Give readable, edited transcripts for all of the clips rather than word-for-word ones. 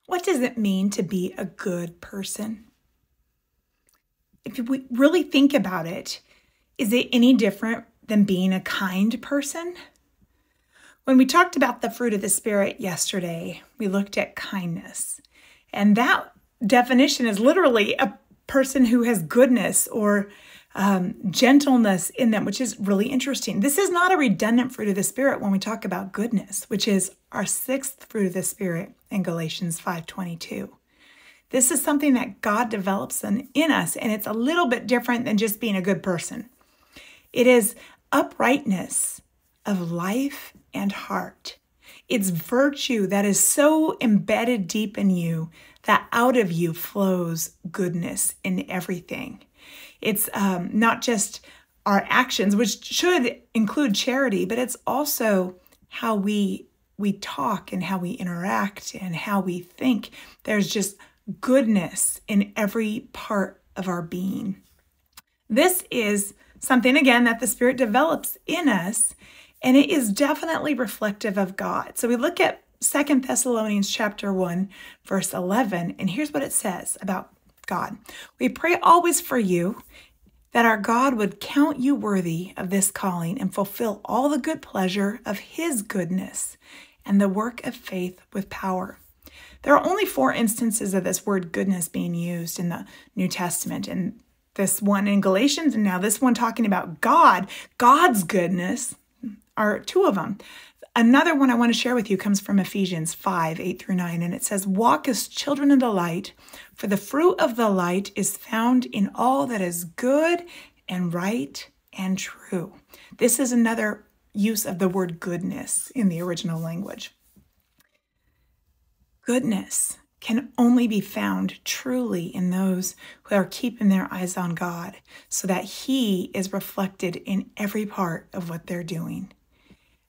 What does it mean to be a good person? If we really think about it, is it any different than being a kind person? When we talked about the fruit of the Spirit yesterday, we looked at kindness. And that definition is literally a person who has goodness or gentleness in them, which is really interesting. This is not a redundant fruit of the Spirit when we talk about goodness, which is our sixth fruit of the Spirit in Galatians 5:22. This is something that God develops in us, and it's a little bit different than just being a good person. It is uprightness of life and heart. It's virtue that is so embedded deep in you that out of you flows goodness in everything. It's not just our actions, which should include charity, but it's also how we talk and how we interact and how we think. There's just goodness in every part of our being. This is something, again, that the Spirit develops in us, and it is definitely reflective of God. So we look at 2 Thessalonians chapter 1, verse 11, and here's what it says about God. We pray always for you, that our God would count you worthy of this calling and fulfill all the good pleasure of His goodness and the work of faith with power. There are only 4 instances of this word goodness being used in the New Testament, and this one in Galatians, and now this one talking about God's goodness, are 2 of them. Another one I want to share with you comes from Ephesians 5:8-9, and it says, walk as children of the light, for the fruit of the light is found in all that is good and right and true. This is another use of the word goodness in the original language. Goodness can only be found truly in those who are keeping their eyes on God, so that He is reflected in every part of what they're doing.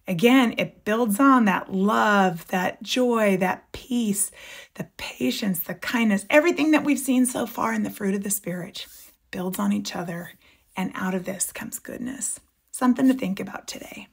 Again, it builds on that love, that joy, that peace, the patience, the kindness, everything that we've seen so far in the fruit of the Spirit builds on each other, and out of this comes goodness. Something to think about today.